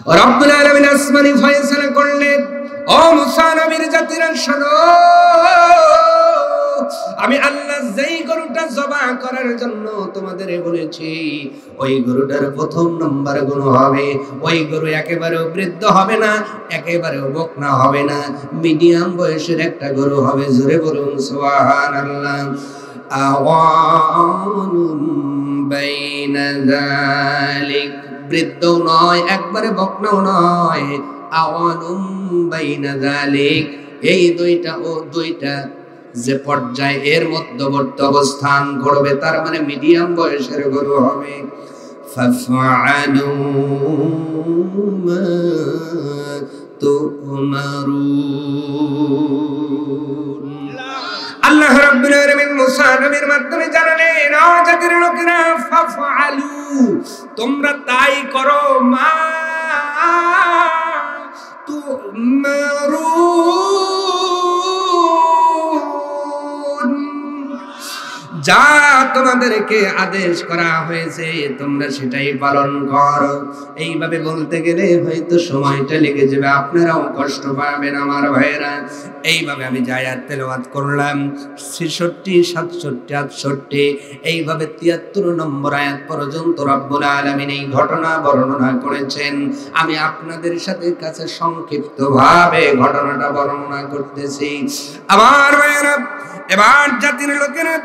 রব্বুল আলামিন আসমানি ফয়সালা করলেন, ও মুসা নবীর জাতিরা শোনো, আমি আল্লাহ যেই গরুটা জবাহ করার জন্য তোমাদের বলেছি, ওই গরুটার প্রথম নম্বর গুণ হবে, ওই গরু একেবারে বৃদ্ধ হবে না, একেবারে বকনা হবে না, মিডিয়াম বয়সের একটা গরু হবে। জোরে বলুন সুবহানাল্লাহ। আওয়ানুম বাইনা যালিক, বৃদ্ধ নয়, একবারে বকনাও নয়, আওয়ানুম বাইনা যালিক, এই দুইটা যে পর্যায়ে এর মধ্যবর্তী অবস্থান করবে, তার মানে মিডিয়াম বয়সের গরু হবে। ফাফআলু মা তুমারুন। আল্লাহ রাব্বুল আলামিন মুসা নবীর মাধ্যমে জানালেন, ও জাতির লোকেরা, ফাফআলু, তোমরা তাই করো, মা তুমারুন, যা তোমাদেরকে আদেশ করা হয়েছে তোমরা সেটাই পালন করো। এইভাবে বলতে গেলে হয়তো সময়টা লেগে যাবে, আপনারাও কষ্ট পাবেন আমার ভাইয়েরা। এইভাবে আমি যে আয়াত তেলাওয়াত করলাম ৬৬, ৬৭, ৬৮, এইভাবে ৭৩ নম্বর আয়াত পর্যন্ত রব্বুল আলামিন এই ঘটনা বর্ণনা করেছেন। আমি আপনাদের সাথে কাছে সংক্ষিপ্তভাবে ঘটনাটা বর্ণনা করতেছি। আমার ভাইয়েরা, এবার জাতির লোকেরা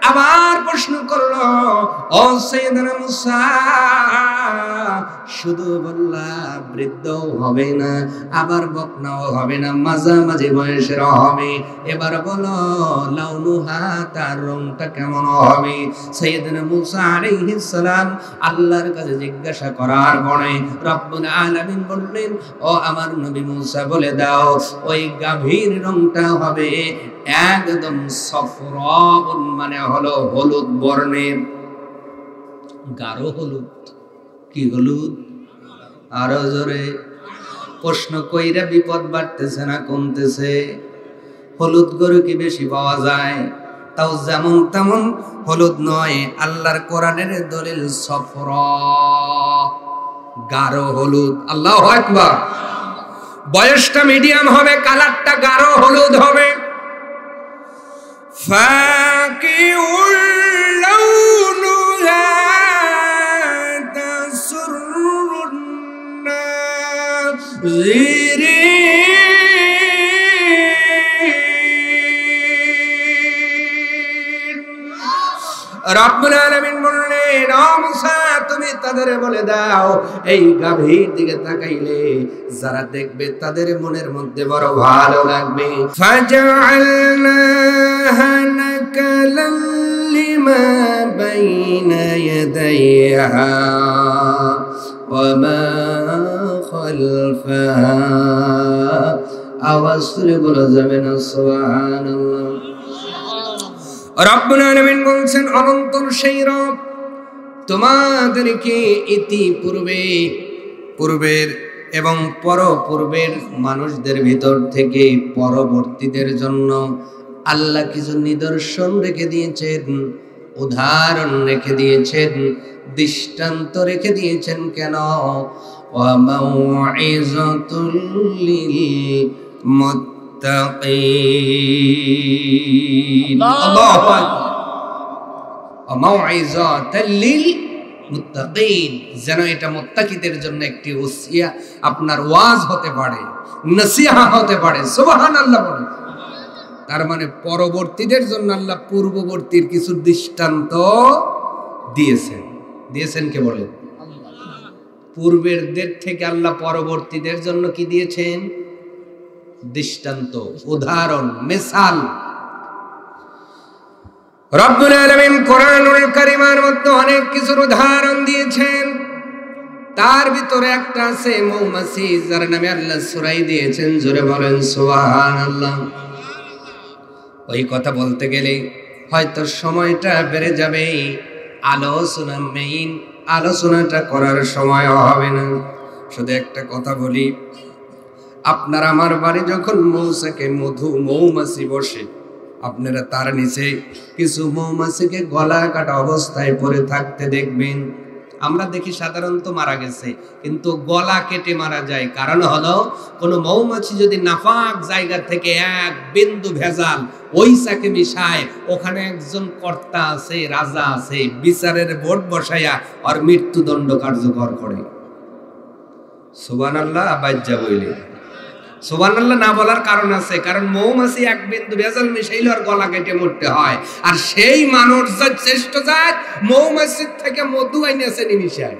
আবার প্রশ্ন করলো, ও সাইয়েদনা মুসা, শুধু বললা বৃদ্ধও হবে না, আবার বকনাও হবে না, মাঝামাঝি বয়সের হবে, এবার বলো লাউনুহা, তার রংটা কেমন হবে? সাইয়েদনা মুসা আলাইহিস সালাম আল্লাহর কাছে জিজ্ঞাসা করার পরে রব্বুল আলামিন বললেন, ও আমার নবী মুসা বলে দাও, ওই গাভীর রংটা হবে একদম সফরাউন, মানে হলো হলুদ বর্ণের, গাঢ় হলুদ। কি হলুদ? আরো জোরে প্রশ্ন কইরা বিপদ বাড়তেছে না কমতেছে? হলুদ গরু কি বেশি পাওয়া যায়? তাও যেমন তেমন হলুদ নয়, আল্লাহর কোরআনের দলিল সফরা, গাঢ় হলুদ। আল্লাহু আকবার। বয়সটা মিডিয়াম হবে, কালারটা গাঢ় হলুদ হবে। ফাকিউল লাউনুহা তাসুরুন নাযিরিন। রব্বুল আলামিন বললেন, ও মুসা, তুমি তাদের বলে দাও, এই গাভীর দিকে তাকাইলে যারা দেখবে তাদের মনের মধ্যে বড় ভালো লাগবে। ফাজআলনাহা নাকালান লিমা বাইনা ইয়াদাইহা ওয়া মা খালফাহা। আওয়াজ করে বলা যাবে না সুবহানাল্লাহ। রব্বুল আলামিন বলছেন, অনন্তর সেই রব তোমাদেরকে পূর্বের এবং পরপূর্বের মানুষদের ভিতর থেকে পরবর্তীদের জন্য আল্লাহ কিছু নিদর্শন রেখে দিয়েছেন, উদাহরণ রেখে দিয়েছেন, দৃষ্টান্ত রেখে দিয়েছেন। কেন? ওয়া মাউইযাতুল লিল মুত্তাকিন। আল্লাহু আকবার। ওয়া মাউইযাতুল লিল মুত্তাকিন, যেন এটা মুত্তাকিদের জন্য একটি ওসিয়া, আপনার ওয়াজ হতে পারে, নসিহা হতে পারে। সুবহানাল্লাহ বলে। তার মানে পরবর্তীদের জন্য আল্লাহ পূর্ববর্তীর কিছু দৃষ্টান্ত দিয়েছেন কে বলেন? পূর্বেরদের থেকে আল্লাহ পরবর্তীদের জন্য কি দিয়েছেন? দৃষ্টান্ত, উদাহরণ, মিসাল। রব্বুল আলামিন কোরআনুল কারীমের মধ্যে অনেক কিছুর উদাহরণ দিয়েছেন। তার ভিতরে একটা আছে মৌমাছি, যার নামে আল্লাহ সূরা দিয়েছেন। জোরে বলেন সুবহানাল্লাহ। ওই কথা বলতে গেলে হয়তো সময়টা বেড়ে যাবে, আলোচনাটা করার সময় হবে না। শুধু একটা কথা বলি, আপনার আমার বাড়ি যখন মৌমাছি বসে, আপনারা তার নিচে কিছু মৌমাছিকে গলা কাটা অবস্থায় পড়ে থাকতে দেখবেন। আমরা দেখি সাধারণত মারা গেছে, কিন্তু গলা কেটে মারা যায়। কারণ হলো কোনো মৌমাছি যদি নাপাক জায়গা থেকে এক বিন্দু ভেজাল ওই চাকে মিশায়, ওখানে একজন কর্তা আছে, রাজা আছে, বিচারের বোর্ড বসাইয়া আর মৃত্যুদণ্ড কার্যকর করে। সুবহানাল্লাহ। বাজ্জা বইলে সুবহানাল্লাহ না বলার কারণ আছে, কারণ মৌমাছি এক বিন্দু ভেজাল মিশাইলে আর গলা কেটে মরতে হয়। আর সেই মানুষ শ্রেষ্ঠ জাত, মৌমাছির থেকে মধু আইনেছে মিশায়,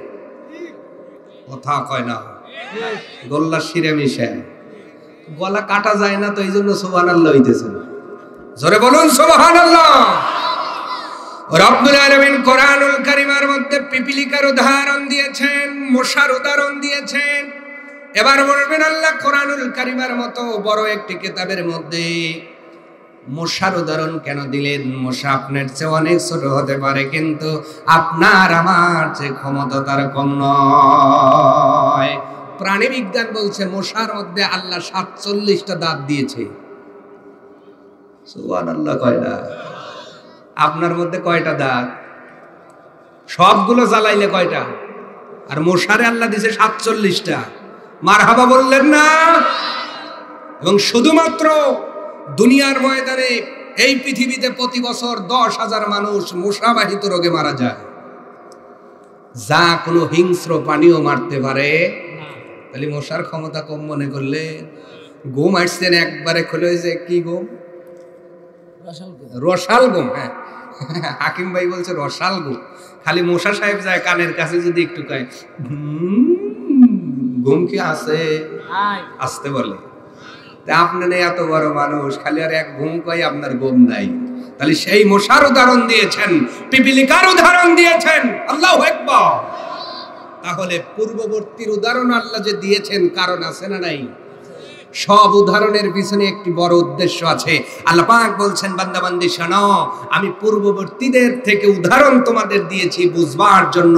কথা কয় না, গলা শিরে মিশায়, গলা কাটা যায় না, তো এই জন্য সুবহানাল্লাহ হইতেছে। জোরে বলুন সুবহানাল্লাহ। রব্বুল আলামিন কোরআনুল কারীমের মধ্যে পিপিলিকার উদাহরণ দিয়েছেন, মশার উদাহরণ দিয়েছেন। এবার বলবেন আল্লাহ কোরআনুল কারীমের মতো বড় একটি কিতাবের মধ্যে মশার উদাহরণ কেন দিলেন? মশা আপনার চেয়ে অনেক ছোট হতে পারে, কিন্তু আপনার আমার চেয়ে ক্ষমতা তার কম নয়। প্রাণী বিজ্ঞান বলছে মশার মধ্যে আল্লাহ 47টা দাঁত দিয়েছে। সুবহানাল্লাহ। কয়টা? আপনার মধ্যে কয়টা দাঁত? সবগুলো জ্বালাইলে কয়টা? আর মশারে আল্লাহ দিয়েছে 47টা। মারহাবা বললেন না? এবং শুধুমাত্র দুনিয়ার ময়দানে এই পৃথিবীতে প্রতি বছর 10,000 মানুষ মশাবাহিত রোগে মারা যায়, যা কোনো হিংস্র প্রাণীও মারতে পারে। তাহলে মশার ক্ষমতা কম মনে করলে? গম আসছেন একবারে খুলে, যে কি গম? রসাল গম। হ্যাঁ, হাকিম ভাই বলছে রসাল গম। খালি মশা সাহেব যায় কানের কাছে যদি একটু কয় গম কি আছে, আসতে বলে। আপনি এত বড় মানুষ, খালি আর এক ঘুম কয় আপনার গম নাই। তাহলে সেই মশার উদাহরণ দিয়েছেন, পিপিলিকার উদাহরণ দিয়েছেন। আল্লাহু আকবার। তাহলে পূর্ববর্তীর উদাহরণ আল্লাহ যে দিয়েছেন, কারণ আছে না নাই? সব উদাহরণের পিছনে একটি বড় উদ্দেশ্য আছে। আল্লাহ পাক বলছেন, বান্দা বান্দি শোনো, আমি পূর্ববর্তীদের থেকে উদাহরণ তোমাদের দিয়েছি বুঝবার জন্য।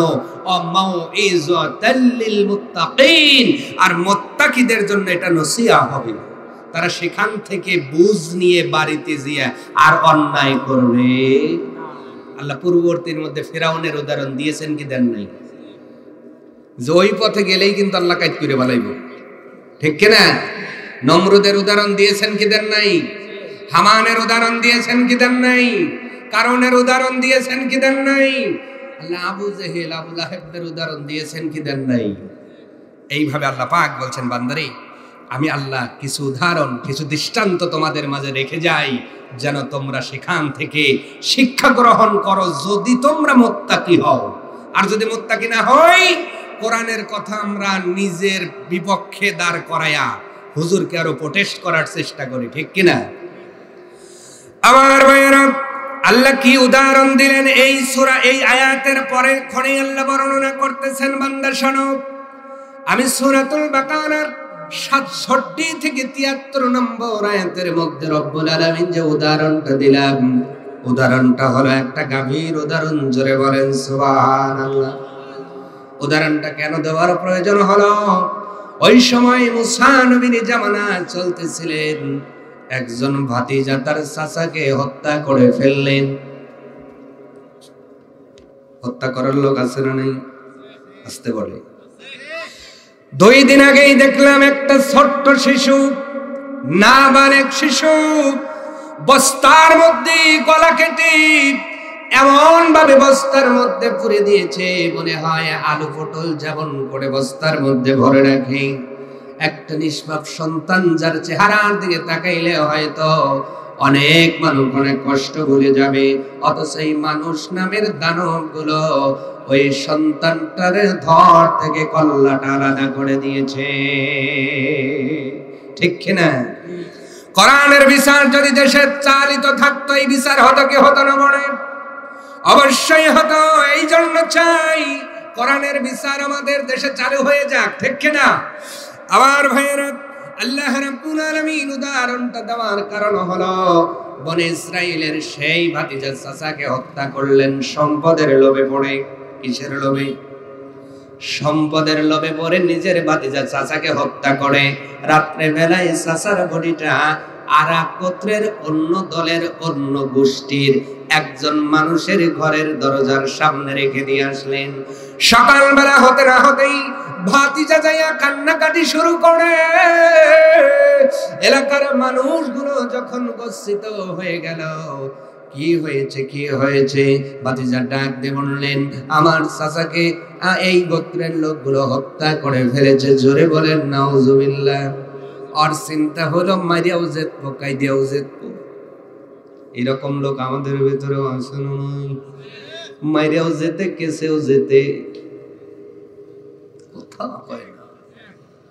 মাউইযাতাল মুত্তাকিন, আর মুত্তাকিদের জন্য এটা নসিহত হবে। তারা সেখান থেকে বুঝ নিয়ে বাড়িতে গিয়ে আর অন্যায় করবে। আল্লাহ পূর্ববর্তীর মধ্যে ফিরাউনের উদাহরণ দিয়েছেন কি দেন নাই? যে ওই পথে গেলেই কিন্তু আল্লাহ কাজ করে বালাইব, ঠিক কিনা? নমরুদের উদাহরণ দিয়েছেন কি দেন নাই? হামানের উদাহরণ দিয়েছেন কি দেন নাই? কারণের উদাহরণ দিয়েছেন কি দেন নাই? আল্লাহ আবু জেহেল, আবু লাহেবদের উদাহরণ দিয়েছেন কি দেন নাই? এইভাবে আল্লাহ পাক বলছেন, বান্দারে আমি আল্লাহ কিছু উদাহরণ, কিছু দৃষ্টান্ত তোমাদের মাঝে রেখে যাই, যেন তোমরা সেখান থেকে শিক্ষা গ্রহণ করো, যদি তোমরা মুত্তাকি হও। আর যদি মুত্তাকি না হই, কোরআনের কথা আমরা নিজের বিপক্ষে দাঁড় করায়া হুজুরকে আরো প্রোটেস্ট করার চেষ্টা করি, ঠিক কিনা? আমার ভাইয়েরা, আল্লাহ কি উদাহরণ দিলেন এই সূরা, এই আয়াতের পরে ক্ষণে আল্লাহ বর্ণনা করতেছেন। বান্দা শোনো, আমি সূরাতুল বাকারার 67 থেকে 73 নম্বর আয়াতের মধ্যে রব্বুল আলামিন যে উদাহরণটা দিলাম, উদাহরণটা হলো একটা গভীর উদাহরণ। জোরে বলেন সুবহানাল্লাহ। উদাহরণটা কেন দেওয়ার প্রয়োজন হলো? ওই সময় মুসা নবীর জামানা চলতেছিলেন, একজন ভাতিজা তার চাচাকে হত্যা করে ফেললেন। হত্যা করার লোক আছে না নাই? আসতে বলে। 2 দিন আগেই দেখলাম একটা ছোট্ট শিশু, নাবালেগ শিশু, বস্তার মধ্যে গলা কেটে এমন ভাবে বস্তার মধ্যে পুরে দিয়েছে, মনে হয় আলু পটল যেমন করে বস্তার মধ্যে ভরে রাখে। একটা নিষ্পাপ সন্তান, যার চেহারার দিকে তাকাইলে হয়তো অনেক মানুষ অনেক কষ্ট ভুলে যাবে, অথচ এই মানুষ নামের দানবগুলো ওই সন্তানটার ধর থেকে কল্লাটা আলাদা করে দিয়েছে, ঠিক কিনা? কোরআনের বিচার যদি দেশে চালিত থাকতো, এই বিচার হতো কি হতো না? মনে অবশ্যই হতো। এই জন্য চাই কোরআনের বিচার আমাদের দেশে চালু হয়ে যাক, ঠিক কিনা? আমার ভাইয়েরা, আল্লাহ রাব্বুল আলামিন উদাহরণটা দেওয়ার কারণ হলো, বনে ইসরাইলের সেই ভাতিজা চাচাকে হত্যা করলেন সম্পদের লোভে পড়ে। কিসের লোভে? সম্পদের লোভে পড়ে নিজের ভাতিজা চাচাকে হত্যা করে। রাত্রে বেলায় চাচার বডিটা আর এক গোত্রের, অন্য দলের, অন্য গোষ্ঠীর একজন মানুষের ঘরের দরজার সামনে রেখে দিয়ে আসলেন। সকালবেলা হতে না হতেই ভাতিজা যাইয়া কান্নাকাটি শুরু করে। এলাকার মানুষগুলো যখন গচ্ছিত হয়ে গেল, কি হয়েছে কি হয়েছে, ভাতিজা ডাক দিয়ে বললেন, আমার চাচাকে এই গোত্রের লোকগুলো হত্যা করে ফেলেছে। জোরে বলেন নাউজুবিল্লাহ। আর চিন্তা হলো মারিয়াও যেতবো, কাইদিয়াও যেতবো। এরকম লোক আমাদের ভেতরেও আছে না? মারিয়াও যেতে, কেসেও যেতে,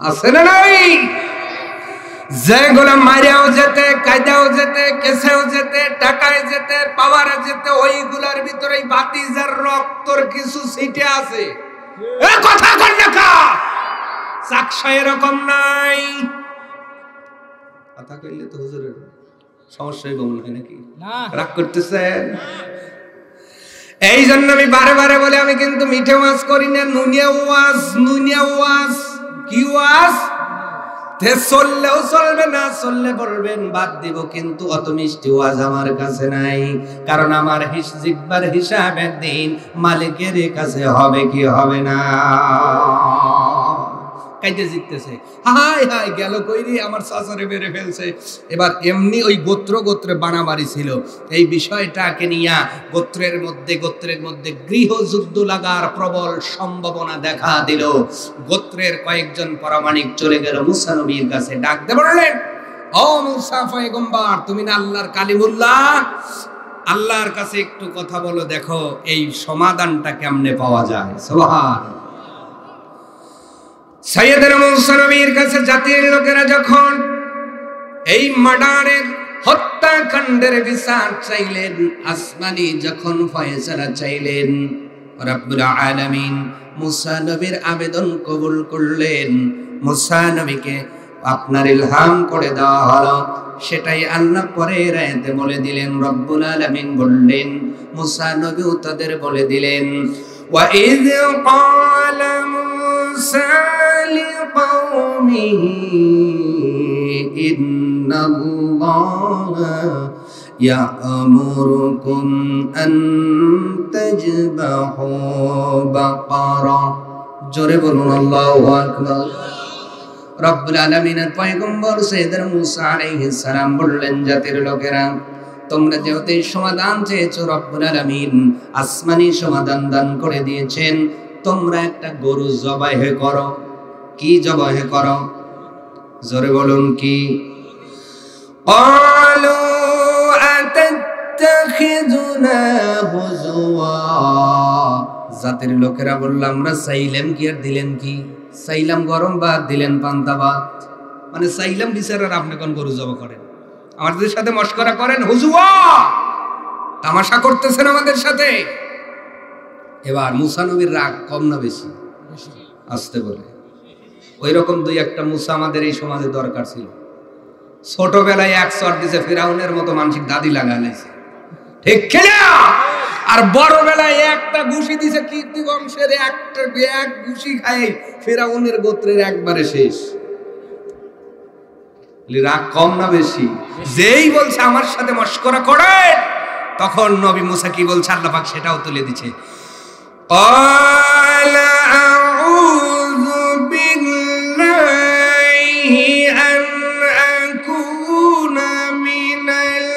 আছে না নাই? যেগুলো মারিয়াও যেতে, কায়দাও যেতে, কেসেও যেতে, টাকায় যেতে, পাওয়ারে যেতে, ওইগুলার ভিতরে ভাতিজার রক্তর কিছু ছিটে আছে। কথা কন না কা? চাকসা এরকম নাই। কথা কইলে তো হুজুরের সমস্যাই কম হয় নাকি? রাগ করতেছেন? এই জন্য আমি বারে বারে বলে, আমি কিন্তু মিঠে ওয়াজ করি না, নুনিয়া ওয়াজ। নুনিয়া ওয়াজ কি ওয়াজ? চললেও চলবে, না চললে বলবেন বাদ দিব, কিন্তু অত মিষ্টি ওয়াজ আমার কাছে নাই। কারণ আমার জিহ্বার হিসাব একদিন মালিকের কাছে হবে কি হবে না। কাইতে জিততেছে, হাই হাই গেল কইরি, আমার চাচারে মেরে ফেলছে। এবার এমনি ওই গোত্রে বানাবাড়ি ছিল। এই বিষয়টাকে নিয়ে গোত্রের মধ্যে গৃহযুদ্ধ লাগার প্রবল সম্ভাবনা দেখা দিল। গোত্রের কয়েকজন পরামানিক চলে গেল মুসা নবীর কাছে, ডাক দিয়ে বললেন, ও মুসা পয়গম্বর, তুমি না আল্লাহর কালিমুল্লাহ, আল্লাহর কাছে একটু কথা বলো, দেখো এই সমাধানটা কেমনে পাওয়া যায়। সুবহানাল্লাহ। সাইয়েদনা মুসা নবীর কাছে জাতির লোকেরা যখন এই মার্ডারের হত্যাকাণ্ডের বিচার চাইলেন, আসমানি যখন ফয়সালা চাইলেন, রব্বুল আলামিন মুসা নবীর আবেদন কবুল করলেন। মুসা নবীকে আপনার ইলহাম করে দেওয়া হলো, সেটাই আল্লাহ পরে আয়াতে বলে দিলেন। রব্বুল আলামিন বললেন, মুসা নবী তাদের বলে দিলেন, ওয়া ইয ক্বালা মুসা লিকওমিহি ইন্নাল্লাহা ইয়া'মুরুকুম আন তাযবাহু বাকারা। জোরে বলুন আল্লাহু আকবার। রব্বুল আলামিনের পয়গম্বর সাইয়েদনা মুসা আলাইহিস সালাম বললেন, জাতির লোকেরা, তোমরা যেহেতু সমাধান চেয়েছো, রব্বুল আলামিন আসমানি সমাধান দান করে দিয়েছেন। তোমরা একটা গরু জবাই করো। কি জবাই করো? জোরে বলুন কি? ক্বালু আতাত্তাখিযুনা হুজুয়া। জাতির লোকেরা বলল, আমরা চাইলাম কি আর দিলেন কি? চাইলাম গরম ভাত, দিলেন পান্তা ভাত। মানে চাইলাম বিচারার, আপনি কোন গরু জবাই করেন, আমাদের সাথে মশকরা করেন, হুজুয়া তামাশা করতেছেন আমাদের সাথে। এবার মুসা নবীর রাগ কম না বেশি? আসতে বলে। ওই রকম দুই একটা মুসা আমাদের এই সমাজে দরকার ছিল। ছোটবেলায় এক চট দিছে, ফিরাউনের মতো মানসিক দাদি লাগাইছে, ঠিক খেলা। আর বড় বেলায় একটা ঘুষি দিছে, কীর্তি বংশের এক ঘুষি খাই ফিরাউনের গোত্রের একবারে শেষ। রাগ কম না বেশি? যেই বলছে আমার সাথে মশকরা করে, তখন নবী মুসা কি বলছে আল্লাহ পাক সেটাও তুলে দিচ্ছে। ক্বালা আউযু বিল্লাহি আন আকুনা মিনাল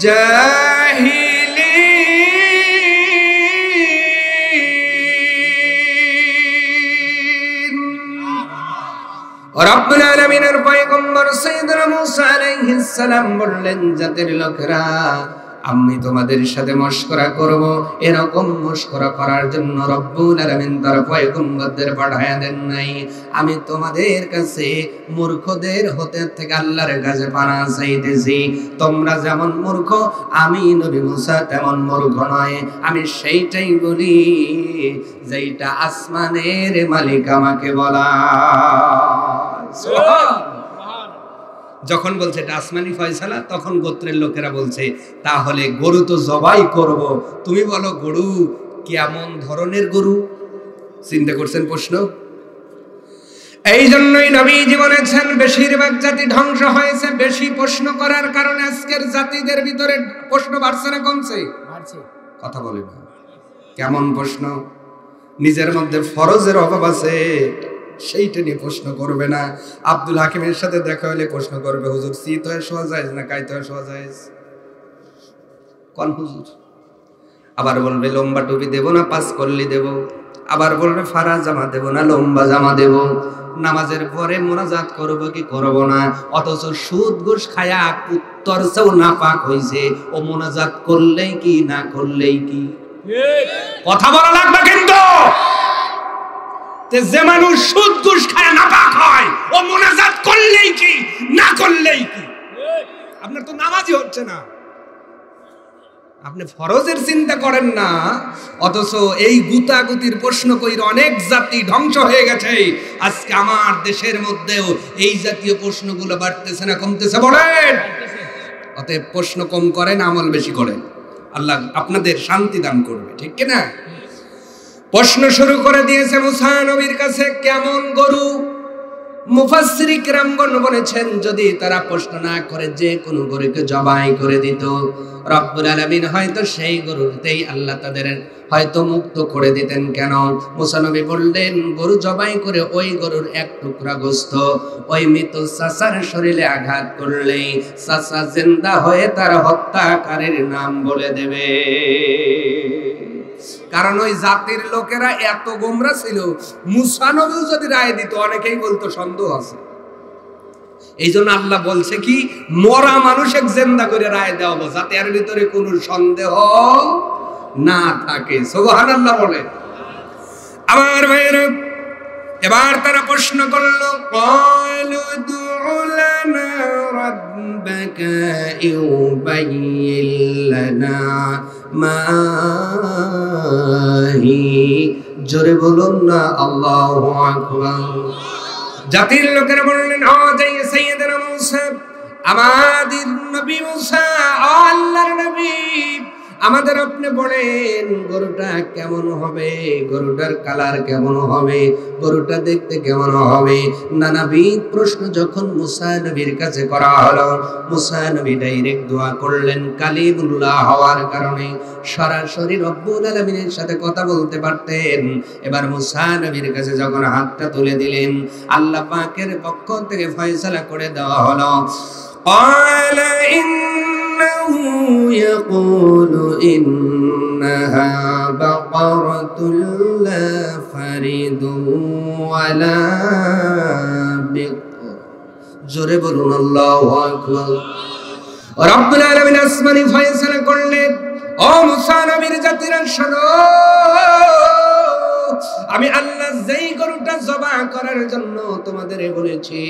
জাহিলিন। রব্বুল আলামিনের পয়গম্বর সাইয়েদনা মুসা আলাইহিস সালাম বললেন, জাতির লোকেরা, আমি তোমাদের সাথে মশকরা করব। এরকম মশকরা করার জন্য রব্বুল আলামিন তার পয়গম্বরদের পাঠায়া দেন নাই। আমি তোমাদের কাছে মূর্খদের হতে থেকে আল্লাহর কাছে পানা চাইতেছি। তোমরা যেমন মূর্খ, আমি নবী মুসা তেমন মূর্খ নয়। আমি সেইটাই বলি যেটা আসমানের মালিক আমাকে বলা। যখন বলছে এটা আসমানি ফয়সালা, তখন গোত্রের লোকেরা বলছে, তাহলে গরু তো জবাই করব। তুমি বলো গরু কেমন ধরনের গরু? চিন্তা করছেন প্রশ্ন? এই জন্যই নবীজি বলেছেন, বেশিরভাগ জাতি ধ্বংস হয়েছে বেশি প্রশ্ন করার কারণে। আজকের জাতিদের ভিতরে প্রশ্ন বাড়ছে না কমছে? কথা বলে না। কেমন প্রশ্ন? নিজের মধ্যে ফরজের অভাব আছে সেইটা নিয়ে প্রশ্ন করবে না। আব্দুল হাকিমের সাথে দেখা হলে প্রশ্ন করবে, হুজুর শীত হয়ে শোয়া যায় না কাইতে হয়ে শোয়া যায় কোন হুজুর? আবার বলবে লম্বা টুপি দেব না পাঁচ কল্লি দেব, আবার বলবে ফাড়া জামা দেব না লম্বা জামা দেব, নামাজের পরে মোনাজাত করব কি করব না, অথচ সুদ ঘুষ খায়া উত্তর চেয়েও নাপাক হইছে, ও মোনাজাত করলেই কি না করলেই কি? কথা বলা লাগবে কিন্তু। যে মানুষ সুদ ঘুষ খায় নাপাক হয়, ও মোনাজাত করলেই কি না করলেই কি? আপনার তো নামাজই হচ্ছে না, আপনি ফরজের চিন্তা করেন না, অথচ এই গুতাগুতির প্রশ্ন কইর অনেক জাতি ধ্বংস হয়ে গেছে। আজকে আমার দেশের মধ্যেও এই জাতীয় প্রশ্নগুলো বাড়তেছে না কমতেছে? বলেন। অতএব প্রশ্ন কম করেন, আমল বেশি করেন, আল্লাহ আপনাদের শান্তি দান করবে, ঠিক কি না? প্রশ্ন শুরু করে দিয়েছে মুসা নবীর কাছে, কেমন গরু? মুফাসসির কিরামগণ বলেছেন যদি তারা প্রশ্ন না করে যে কোনো গরুকে জবাই করে দিত, রব্বুল আলামিন হয়তো সেই গরুতেই আল্লাহ তাদের হয়তো মুক্ত করে দিতেন। কেন? মুসা নবী বললেন গরু জবাই করে ওই গরুর এক টুকরা গোশত ওই মৃত চাচার শরীরে আঘাত করলেই চাচা জিন্দা হয়ে তার হত্যাকারীর নাম বলে দেবে। কারণ ওই জাতির লোকেরা এত গোমরা ছিল, মুসা নবী যদি রায় দিত অনেকেই বলতো সন্দেহ আছে। এই জন্য আল্লাহ বলছে কি, মরা মানুষকে জিন্দা করে রায় দেওয়া যাতে এর ভিতরে কোনো সন্দেহ না থাকে। সুবহানাল্লাহ বলে। আমার ভাইরা, এবার তারা প্রশ্ন করলো, ক্বালু দু'উ লানা রাব্বাকা ইউবাইয়িন লানা মা হি। জোরে বলুন না আল্লাহু আকবার। জাতির লোকেরা বললেন, ও সাইয়েদনা মূসা, আমাদের নবী মূসা, আল্লাহর নবী, আমাদের আপনি বলেন গরুটা কেমন হবে, গরুটার কালার কেমন হবে, গরুটা দেখতে কেমন হবে। নানাবিধ প্রশ্ন যখন মুসা নবীর কাছে করা হলো, মুসা নবী ডাইরেক্ট দোয়া করলেন। কালিমুল্লাহ হওয়ার কারণে সরাসরি রব্বুল আলামিনের সাথে কথা বলতে পারতেন। এবার মুসা নবীর কাছে যখন হাতটা তুলে দিলেন, আল্লাহ পাকের পক্ষ থেকে ফয়সালা করে দেওয়া হলো, قال إنه يقول إنها بقرة لا فرد ولا بقر। জোরে বলুন আল্লাহু আকবার। রব্বুল আলামিন আসমানি ফয়সালা করলেন, ও মুসা নবীর জাতিরা শোনো, আমি আল্লাহ যেই গরুটা জবাহ করার জন্য তোমাদের বলেছি,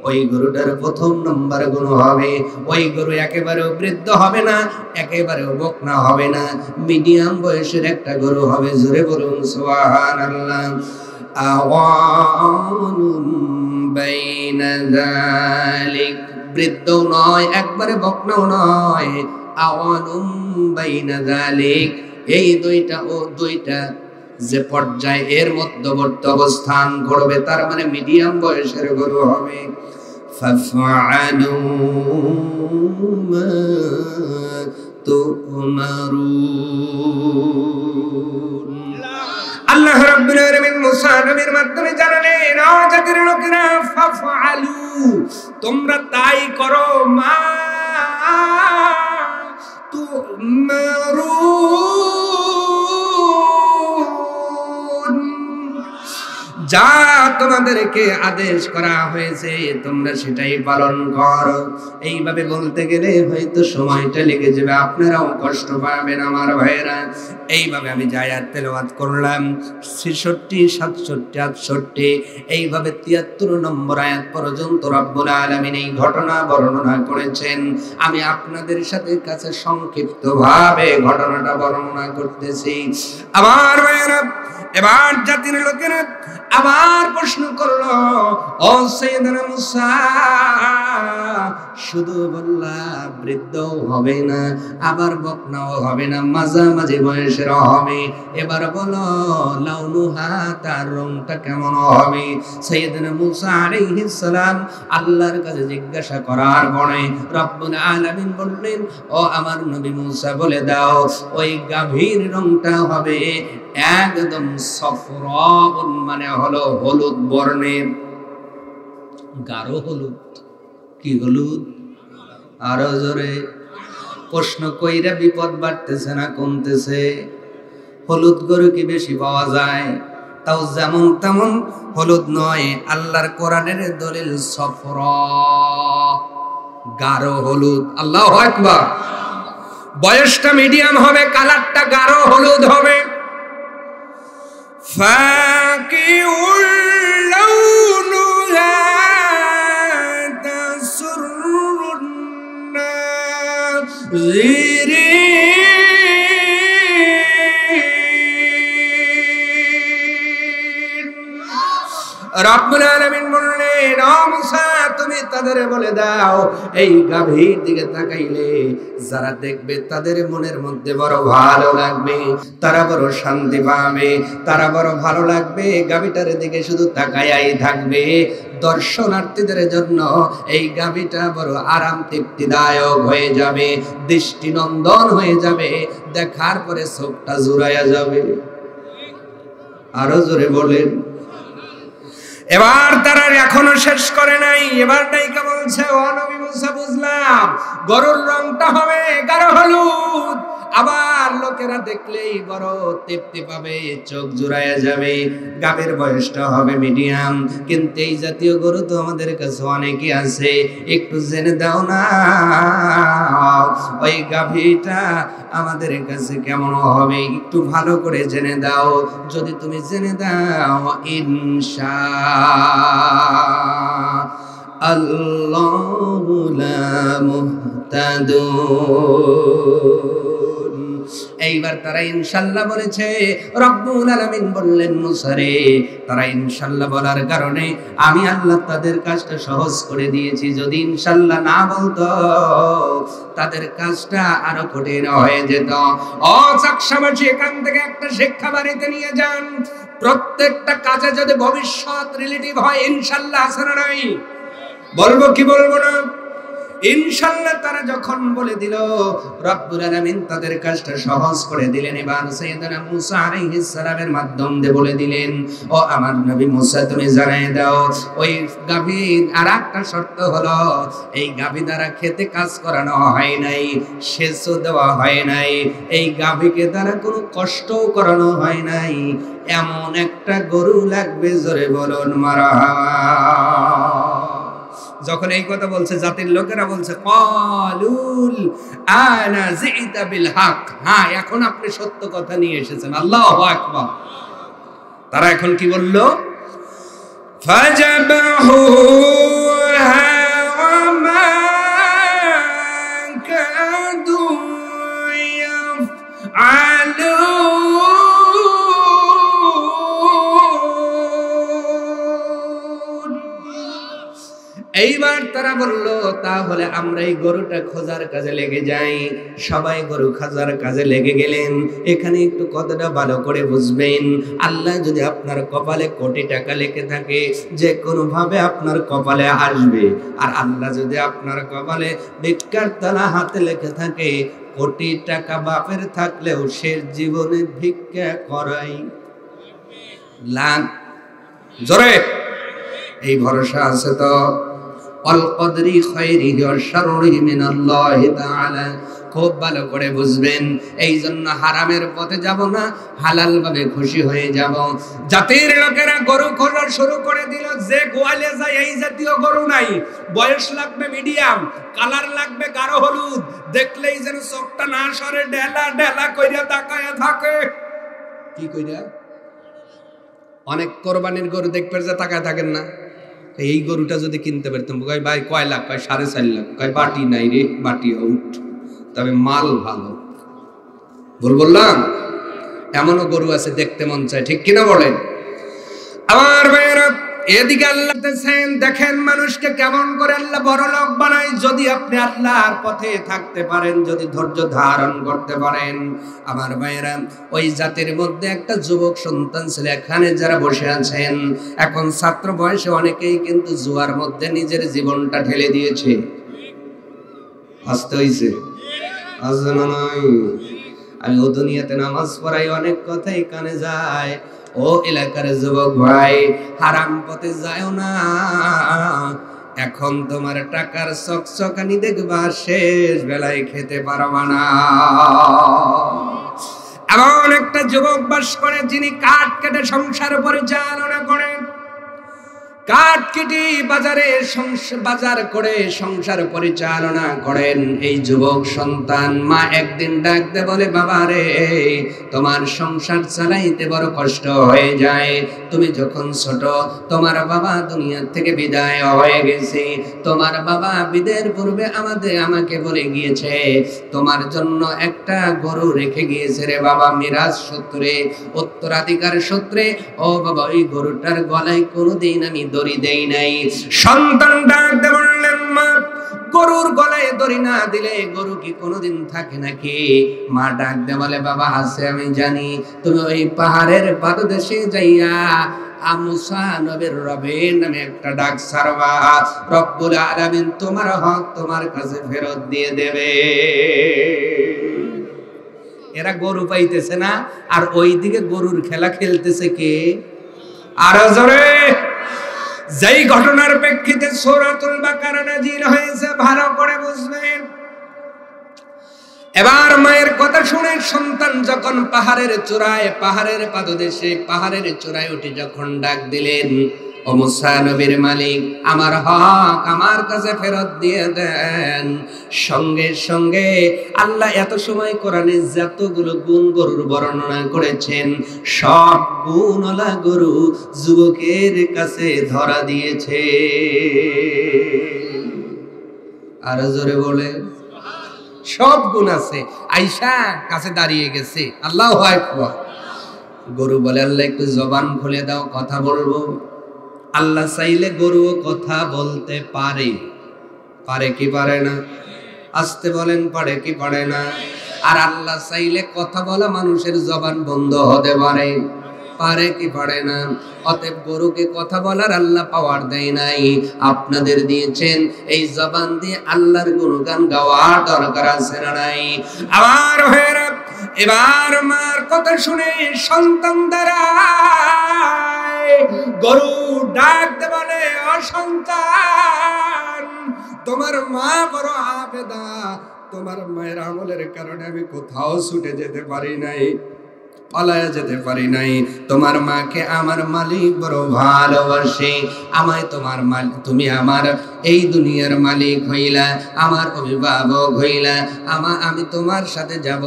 ওই গরুটার প্রথম নম্বর গুণ হবে, ওই গরু একেবারে বৃদ্ধ হবে না, একেবারে বকনা হবে না, মিডিয়াম বয়সের একটা গরু হবে। জোরে বলুন সুবহানাল্লাহ। আওয়ানুম বাইনা যালিক, বৃদ্ধ নয় একবারে বকনাও নয়, আওয়ানুম বাইনা যালিক, এই দুইটা যে পর্যায়ে এর মধ্যবর্তী অবস্থান করবে, তার মানে মিডিয়াম বয়সের গরু হবে। ফাফআলু মা তুমারুন। আল্লাহ রাব্বুল আলামিন মুসা নবীর মাধ্যমে জানালেন, ও জাতির লোকেরা, ফাফআলু, তোমরা তাই করো, মা তুমারুন, যা তোমাদেরকে আদেশ করা হয়েছে তোমরা সেটাই পালন করো। এইভাবে বলতে গেলে হয়তো সময়টা লেগে যাবে, আপনারাও কষ্ট পাবেন আমার ভাইয়েরা। এইভাবে আমি যে আয়াত তেলাওয়াত করলাম ৬৬, ৬৭, ৬৮, এইভাবে ৭৩ নম্বর আয়াত পর্যন্ত রব্বুল আলামিন এই ঘটনা বর্ণনা করেছেন। আমি আপনাদের সাথে কাছে সংক্ষিপ্তভাবে ঘটনাটা বর্ণনা করতেছি। আমার ভাইয়েরা, এবার জাতির লোকেরা আবার প্রশ্ন করলো, ও সাইয়েদনা মুসা, শুধু বললা বৃদ্ধ হবে না, আবার বকনাও হবে না, মাঝামাঝি বয়সের হবে। এবার বলো লাউনুহা, তার রংটা কেমন হবে? সাইয়েদনা মূসা আলাইহিস সালাম আল্লাহর কাছে জিজ্ঞাসা করার পরে রব্বুল আলামিন বললেন, ও আমার নবী মূসা বলে দাও, ওই গাভীর রংটা হবে একদম সফরা, মানে হলো হলুদ বর্ণের, গাঢ় হলুদ। কি হলুদ? আরো জোরে প্রশ্ন কইরা বিপদ বাড়তেছে না কমতেছে? হলুদ গরু কি বেশি পাওয়া যায়? তাও যেমন তেমন হলুদ নয়, আল্লাহর কোরআনের দলিল সফরা, গাঢ় হলুদ। আল্লাহু আকবার। বয়সটা মিডিয়াম হবে, কালারটা গাঢ় হলুদ হবে। ফাকিউল লাউনুহা তাসুরুন নাযিরিন। রব্বুল আলামিন বললেন, ও মূসা তুমি তাদের বলে দাও, এই গাভীর দিকে তাকাইলে যারা দেখবে তাদের মনের মধ্যে বড় ভালো লাগবে, তারা বড় শান্তি পাবে, তারা বড় ভালো লাগবে, গাভীটার দিকে শুধু তাকায়াই থাকবে। দর্শনার্থীদের জন্য এই গাভীটা বড় আরাম তৃপ্তিদায়ক হয়ে যাবে, দৃষ্টিনন্দন হয়ে যাবে, দেখার পরে চোখটা জুড়াইয়া যাবে। আরো জোরে বলেন। এবার তারা এখনো শেষ করে নাই, এবার ডাইকা বলছে, ও নবী মূসা বুঝলাম গরুর রংটা হবে গাঢ় হলুদ, আবার লোকেরা দেখলেই বড় তৃপ্তি পাবে, চোখ জুড়াইয়া যাবে, গাভীর বয়সটা হবে মিডিয়াম। কিন্তু এই জাতীয় গরু তো আমাদের কাছে অনেকই আছে, একটু জেনে দাও না ওই গাভীটা আমাদের কাছে কেমন হবে, একটু ভালো করে জেনে দাও। যদি তুমি জেনে দাও ইনশাআল্লাহু লা মুহতাদুন। এইবার তারা ইনশাআল্লাহ বলেছে। রব্বুল আলামিন বললেন, মূসা রে, তারা ইনশাআল্লাহ বলার কারণে আমি আল্লাহ তাদের কাজটা সহজ করে দিয়েছি। যদি ইনশাআল্লাহ না বলতো তাদের কাজটা আরো কঠিন হয়ে যেত। ও চাকসাবাসী, এখান থেকে একটা শিক্ষা বাড়িতে নিয়ে যান। প্রত্যেকটা কাজে যদি ভবিষ্যৎ রিলেটিভ হয়, ইনশাআল্লাহ আছে না নাই? বলবো কি বলবো না? ইনশাআল্লাহ তারা যখন বলে দিল, রব্বুল আলামিন তাদের কাজটা সহজ করে দিলেন। এবার সাইয়েদনা মূসা আলাইহিস সালামের মাধ্যম দিয়ে বলে দিলেন, ও আমার নবী মূসা তুমি জানাই দাও, ওই গাভীর আরেকটা শর্ত হলো, এই গাভী দ্বারা খেতে কাজ করানো হয় নাই, সেচও দেওয়া হয় নাই, এই গাভীকে দ্বারা কোনো কষ্টও করানো হয় নাই, এমন একটা গরু লাগবে। জোরে বলুন মারহাবা। যখন এই কথা বলছে, জাতির লোকেরা বলছে, ক্বালুল আনা জিতা বিল হক, হ্যাঁ এখন আপনি সত্য কথা নিয়ে এসেছেন। আল্লাহু আকবার। তারা এখন কি বলল? ফাজাবাহুহা ওয়া মা কাদু ইয়াফআলুন। এইবার তারা বলল, তাহলে আমরা এই গরুটা খোঁজার কাজে লেগে যাই। সবাই গরু খোঁজার কাজে লেগে গেলেন। এখানে একটু কথাটা ভালো করে বুঝবেন। আল্লাহ যদি আপনার কপালে কোটি টাকা লেখে থাকে, যে কোনো ভাবে আপনার কপালে আসবে। আর আল্লাহ যদি আপনার কপালে ভিক্ষার তালা হাতে লেখে থাকে, কোটি টাকা বাপের থাকলেও শেষ জীবনে ভিক্ষা করাই লাগ। জোরে এই ভরসা আছে তো? আল কদরি খায়রিহি ওয়া শাররিহি মিনাল্লাহি তাআলা। খুব ভালো করে বুঝবেন। এই জন্য হারামের পথে যাব না, হালাল ভাবে খুশি হয়ে যাব। জাতির লোকেরা গরু খোঁজা শুরু করে দিল। যে গোয়ালে যায় এই জাতীয় গরু নাই, বয়স লাগবে মিডিয়াম, কালার লাগবে গাঢ় হলুদ, দেখলেই যেন চোখটা না সরে, ডেলা ডেলা কইরা তাকায়া থাকে। কি কইরা? অনেক কোরবানির গরু দেখবে যে তাকায় থাকেন না। এই গরুটা যদি কিনতে পারতাম, কয় ভাই কয় লাখ, কয় 4.5 লাখ, কয় বাটি নাই রে, বাটি আউট, তবে মাল ভালো। ভুল বললাম? এমনও গরু আছে দেখতে মন চায়, ঠিক কিনা বলেন? আমার ভাইয়েরা, এদিকে আল্লাহ দেখেন মানুষকে কেমন করে আল্লাহ বড় লোক বানায়। যদি আপনি আল্লাহর পথে থাকতে পারেন, যদি ধৈর্য ধারণ করতে পারেন, আমার ভাইয়েরা, ওই জাতির মধ্যে একটা যুবক সন্তান ছিল। এখানে যারা বসে আছেন এখন ছাত্র বয়সে অনেকেই কিন্তু জুয়ার মধ্যে নিজের জীবনটা ঢেলে দিয়েছে। আসতে হইছে আসনা নয়। আমি ও দুনিয়াতে নামাজ পড়াই, অনেক কথাই কানে যায়। ও এলাকার যুবক ভাই, হারাম পথে যাও না। এখন তোমার টাকার চকচকানি দেখবা, শেষ বেলায় খেতে পারবা না। এমন একটা যুবক বাস করে যিনি কাঠ কেটে সংসার পরিচালনা করেন। কাঠ কেটে বাজার করে সংসার পরিচালনা করেন। এই যুবক সন্তান মা একদিন ডাকতে বলে, বাবা রে, তোমার সংসার চালাইতে বড় কষ্ট হয়ে যায়। তুমি যখন ছোট, তোমার বাবা দুনিয়া থেকে বিদায় হয়ে গেছে। তোমার বাবা বিদায়ের পূর্বে আমাকে বলে গিয়েছে তোমার জন্য একটা গরু রেখে গিয়েছে রে বাবা, মিরাজ সূত্রে, উত্তরাধিকার সূত্রে। ও বাবা, ওই গরুটার গলায় কোনোদিন আমি দড়ি দেই নাই। সন্তান ডাকতে বললেন, মা, গরুর গলায় দড়ি না দিলে গরু কি কোনোদিন থাকে নাকি? মা ডাকতে বলে, বাবা আছে, আমি জানি। তুমি ওই পাহাড়ের পাদদেশে যাইয়া মুসা নবীর রবে নামে একটা ডাক সারবা। রব্বুল আলামিন তোমার হক তোমার কাছে ফেরত দিয়ে দেবে। এরা গরু পাইতেছে না, আর ওইদিকে গরুর খেলা খেলতেছে কে? আরো জোরে। যেই ঘটনার প্রেক্ষিতে সূরাতুল বাকারা নাযিল হয়েছে, ভালো করে বুঝবেন। এবার মায়ের কথা শুনে সন্তান যখন পাহাড়ের চূড়ায়, পাহাড়ের পাদদেশে, পাহাড়ের চূড়ায় উঠে যখন ডাক দিলেন, ও মুসা নবীর মালিক, আমার হক আমার কাছে ফেরত দিয়ে দেন। সঙ্গে সঙ্গে আল্লাহ এত সময় কোরআনে যতগুলো গুণ গরুর বর্ণনা করেছেন, সব গুণওয়ালা গরু যুবকের কাছে ধরা দিয়েছে। আর জোরে বলে, সব গুণ আছে। আয়েশা কাছে দাঁড়িয়ে গেছে। আল্লাহু আকবার। গরু বলে, আল্লাহ একটু জবান খুলে দাও, কথা বলবো। আল্লাহ চাইলে গরুও কথা বলতে পারে। পারে কি পারে না? আসতে বলেন, পারে কি পারে না? আর আল্লাহ চাইলে কথা বলা মানুষের জবান বন্ধ হতে পারে। পারে কি পারে না? অতএব গরুকে কথা বলার আল্লাহ পাওয়ার দেয় নাই, আপনাদের দিয়েছেন। এই জবান দিয়ে আল্লাহর গুণগান গাওয়ার দরকার আছে না নাই? আবার হেরা, এবার মার কথা শুনে সন্তান দাঁড়ায়। গরু ডাকতে বলে, ও সন্তান, তোমার মা বড় আবেদা। তোমার মায়ের আমলের কারণে আমি কোথাও ছুটে যেতে পারি নাই, পালায়া যেতে পারি নাই। তোমার মাকে আমার মালিক বড় ভালোবাসে। আমায় তোমার মালিক, তুমি আমার এই দুনিয়ার মালিক হইলা, আমার অভিভাবক হইলা। আমি তোমার সাথে যাব,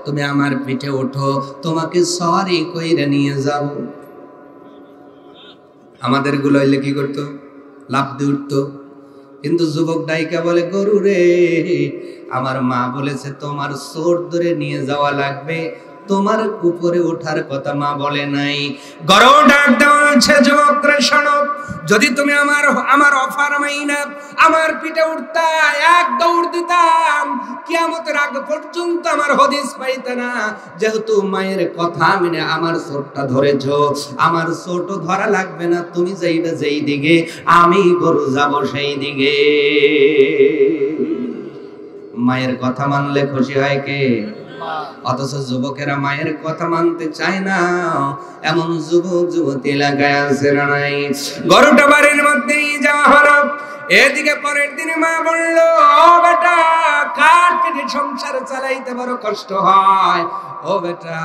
তুমি আমার পিঠে ওঠো, তোমাকে সওয়ারি কইরা নিয়ে যাব। আমাদের গুলো হইলে কি করতো? লাফ দিয়ে উঠতো। কিন্তু যুবক ডাইকা বলে, গরু রে, আমার মা বলেছে তোমার চোর ধরে নিয়ে যাওয়া লাগবে, তোমার উপরে ওঠার কথা মা বলে নাই। গরু ডাক দেওয়া হচ্ছে, যুবক রে শোনো, যদি তুমি আমার অফার মাইনা আমার পিঠে উঠতা, এক দৌড় দিতাম, কিয়ামতের আগ পর্যন্ত আমার হদিস পাইতে না। যেহেতু মায়ের কথা মেনে আমার চোরটা ধরেছ, আমার চোরটা ধরা লাগবে না। তুমি যাইবে যেই দিকে, আমি গরু যাব সেই দিকে। মায়ের কথা মানলে খুশি হয় কে? অথচ যুবকেরা মায়ের কথা মানতে চায় না। এমন যুবক যুবতী এলাকায় আছে না নাই? গরুটা বাড়ির মধ্যে নিয়ে যাওয়া হলো। এদিকে পরের দিনে মা বলল, ও বেটা, কাঠ কেটে সংসার চালাইতে বড় কষ্ট হয়। ও বেটা,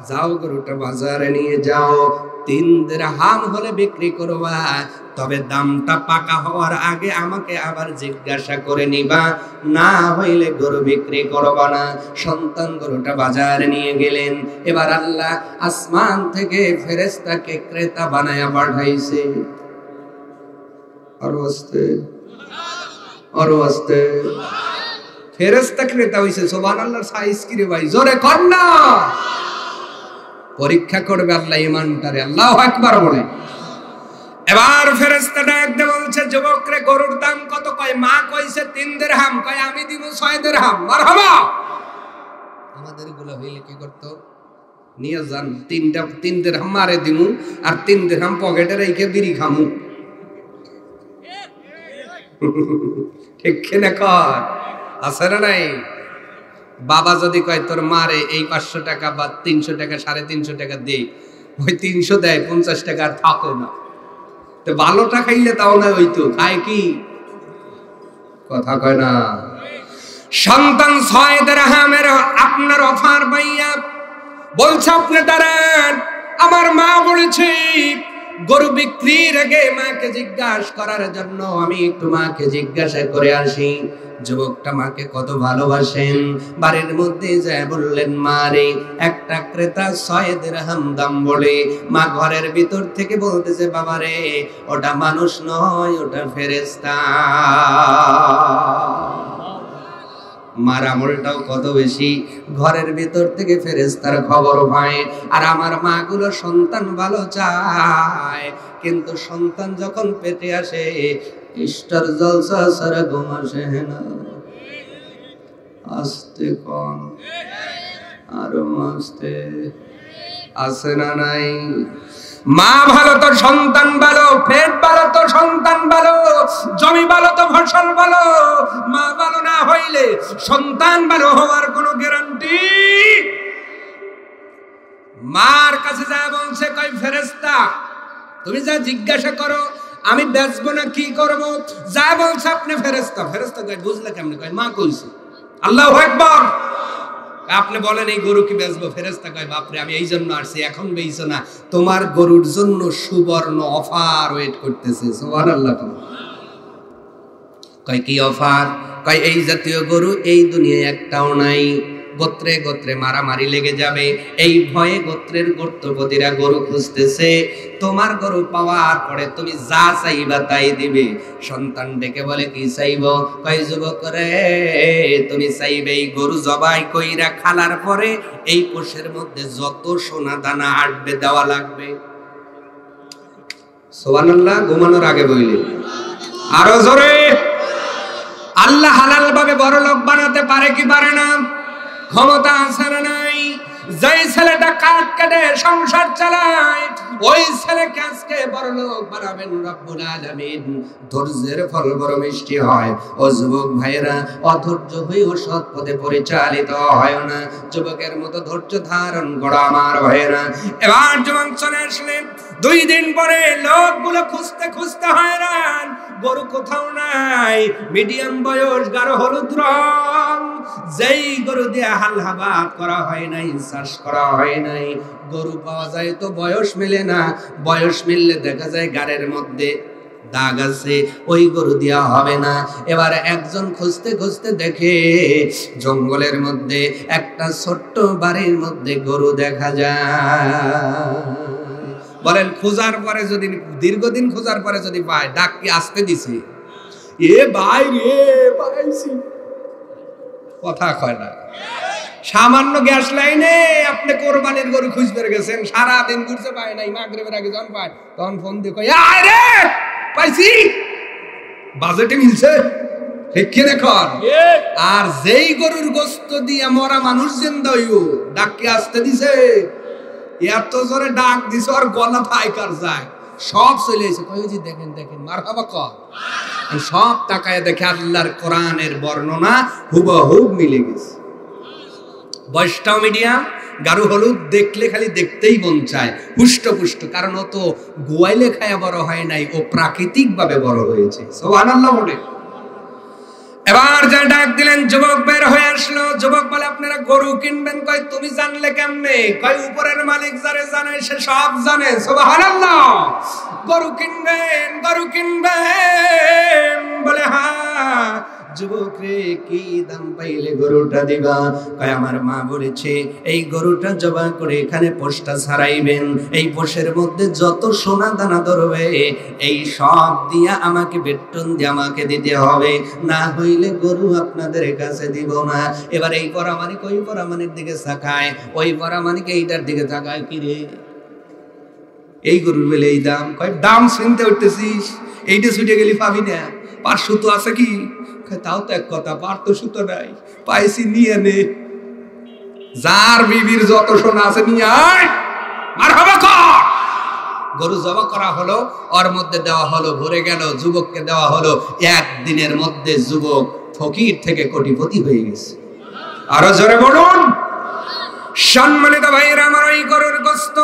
যাও গরুটা বাজারে নিয়ে যাও, 3 দিরহাম হলে বিক্রি করবা। তবে দামটা পাকা হওয়ার আগে আমাকে আবার জিজ্ঞাসা করে নিবা, না হইলে গরু বিক্রি করবা না। সন্তান গরুটা বাজারে নিয়ে গেলেন। এবার আল্লাহ আসমান থেকে ফেরেশতাকে ক্রেতা বানায়া পাঠাইছে। আরো আস্তে ফেরেশতা ক্রেতা হইছে। সুবহানাল্লাহর সাইজ কি রে ভাই, জোরে কর না। পরীক্ষা করবে আল্লাহ ইমানটারে। আল্লাহু আকবার বলে। এবার ফেরেশতা ডাক দিয়ে বলছে, যুবক রে গরুর দাম কত? কয় মা কইছে 3 দিরহাম। কয় আমি দিব 6 দিরহাম। মারহাবা। আমাদের গুলো হইলে কি করতো? নিয়ে যান 3 দিরহাম মারে দিমু, আর 3 দিরহাম পকেটে রেখে বিড়ি খামু। ঠিক কিনা কর? আছে না নাই? বাবা যদি কয় তোর মারে এই 500 টাকা বা 300 টাকা 350 টাকা দে, ওই 300 দেয়, 50 টাকা আর থাকে না। তো ভালোটা খাইলে তাও না হইতো, খায় কি? কথা কয় না। সন্তান 6 দিরহামের আপনার অফার পাইয়া বলছে আপনি দাঁড়ান, আমার মা বলেছে গরু বিক্রির আগে মাকে জিজ্ঞাসা করার জন্য আমি একটু মাকে জিজ্ঞাসা করে আসি। যুবকটা মাকে কত ভালোবাসেন। বাড়ির মধ্যে যায় বললেন, মা রে একটা ক্রেতা 6 দিরহাম দাম বলে। মা ঘরের ভিতর থেকে বলতেছে, বাবা রে ওটা মানুষ নয়, ওটা ফেরেশতা। মার আমলটাও কত বেশি। ঘরের ভিতর থেকে ফেরেশতার খবর পায়। আর আমার মা গুলো সন্তান ভালো চায়, কিন্তু সন্তান যখন পেটে আসে ইস্টার জলসা সারা ঘুম আসে না। আস্তে কোন আরো আস্তে, আসে না নাই? মা ভালো তো সন্তান ভালো, পেট ভালো তো সন্তান ভালো, জমি ভালো তো ফসল ভালো। মা ভালো না হইলে সন্তান ভালো হওয়ার কোনো গ্যারান্টি। মার কাছে যা বলছে, কই ফেরেশতা তুমি যা জিজ্ঞাসা করো, আমি বেচবো না কি করব? যা বলছে আপনি ফেরেশতা। ফেরেশতা কই বুঝলে কেমনে? কই মা কইছে। আল্লাহু আকবার। আপনি বলেন এই গরু কি বেচবো? ফেরেশতা কয় বাপরে আমি এই জন্য আসছি, এখন বেচো না, তোমার গরুর জন্য সুবর্ণ অফার ওয়েট করতেছে। সুবহানাল্লাহ। কয় কি অফার? কয় এই জাতীয় গরু এই দুনিয়ায় একটাও নাই। গোত্রে গোত্রে মারামারি লেগে যাবে, এই ভয়ে গোত্রের গোত্রপতিরা গরু খুঁজতেছে। তোমার গরু পাওয়ার পরে তুমি যা চাইবা তাই দিবে। সন্তান ডেকে বলে, কি চাইব? কয় যুবক রে তুমি চাইবে এই গরু জবাই কইরা খালার পরে এই কোষের মধ্যে যত সোনা দানা আটবে দেওয়া লাগবে। সুবহানাল্লাহ। ঘুমানোর আগে বইলে আরো জোরে। আল্লাহ হালাল ভাবে বড় লোক বানাতে পারে কি পারে না? ক্ষমতা আছে না নাই? যেই ছেলেটা কাঠ কেটে সংসার চালায়, ওই ছেলেকে আজকে বড় লোক বানাবেন রব্বুল আলামিন। ধৈর্যের ফল বড় মিষ্টি হয়। ও যুবক ভাইরা, অধৈর্য হয়ে ও সৎ পথে পরিচালিত হয় না। যুবকের মতো ধৈর্য ধারণ করো আমার ভাইরা। এবার যখন চলে আসলেন 2 দিন পরে লোকগুলো খুঁজতে খুঁজতে হয়রান, গরু কোথাও নাই। মিডিয়াম বয়স, গাঢ় হলুদ রং, যেই গরু দিয়ে হালহাবাদ করা হয় নাই, চাষ করা হয় নাই। গরু পাওয়া যায় তো বয়স মেলে না, বয়স মিললে দেখা যায় গাড়ের মধ্যে দাগ আছে, ওই গরু দেওয়া হবে না। এবার একজন খুঁজতে খুঁজতে দেখে জঙ্গলের মধ্যে একটা ছোট্ট বাড়ির মধ্যে গরু দেখা যায়। বলেন খোঁজার পরে যদি, দীর্ঘদিন খোঁজার পরে যদি পায়, ডাক কি আসতে দিছে? এ ভাই রে পাইছি, কথা কয় না। সামান্য গ্যাস লাইনে আপনি কোরবানির গরু খুঁজতে গেছেন, সারাদিন ঘুরতে পায় নাই, মাগরিবের আগে যখন পায় তখন ফোন দিয়ে কয় আয় রে পাইছি, বাজেটে মিলছে। ঠিক কিনা কর? আর যেই গরুর গোস্ত দিয়া মরা মানুষ জিন্দা হইব, ডাক কি আসতে দিছে? এত জোরে ডাক দিছে আর গলা ফাইকার যায়, সব চলে এসে কয় জি দেখেন দেখেন মারহাবা কর। সব তাকায় দেখে আল্লাহর কোরআনের বর্ণনা হুবহুব মিলে গেছে। বয়সটাও মিডিয়াম, গাঢ় হলুদ, দেখলে খালি দেখতেই মন চায়, পুষ্ট পুষ্ট। কারণ ও তো গোয়াইলে খায়া বড় হয় নাই, ও প্রাকৃতিক ভাবে বড় হয়েছে। সুবহানাল্লাহ বলে। এবার যা ডাক দিলেন, যুবক বের হয়ে আসলো। যুবক বলে আপনারা গরু কিনবেন? কয় তুমি জানলে কেমনে? কয় উপরের মালিক যারে জানে সে সব জানে। সুবহানাল্লাহ। গরু কিনবেন, গরু কিনবেন? বলে হ্যাঁ। যুবক রে কি দাম পাইলে গরুটা দিবা? কয় আমার মা বলেছে এই গরুটা জবাই করে এখানে পোষটা ছাড়াইবেন, এই পোষের মধ্যে যত সোনা দানা ধরবে এই সব দিয়া আমাকে বেতন দিয়ে আমাকে দিতে হবে, না হইলে গরু আপনাদের কাছে দিব না। এবার এই পরামানিক ওই পরামানিক দিকে তাকায়, ওই পরামানিক এইটার দিকে তাকায়, কি রে এই গরুর বেলে এই দাম, কয় দাম শুনতে উঠতেছিস, এইটা ছুটে গেলি পাবি না, পার সুতো আছে কি? তাও তো এক কথা, পার তো সুতো নাই, পাইছি নিয়ে নে, যার বিবির যত সোনা আছে নিয়ে আয়, মারহাবা কর। গরু জবা করা হলো, ওর মধ্যে দেওয়া হলো, ভরে গেল, যুবককে দেওয়া হলো। একদিনের মধ্যে যুবক ফকির থেকে কোটিপতি হয়ে গেছে। আরো জোরে বলুন। সম্মানিত ভাইরা আমার, ওই গরুর গোশত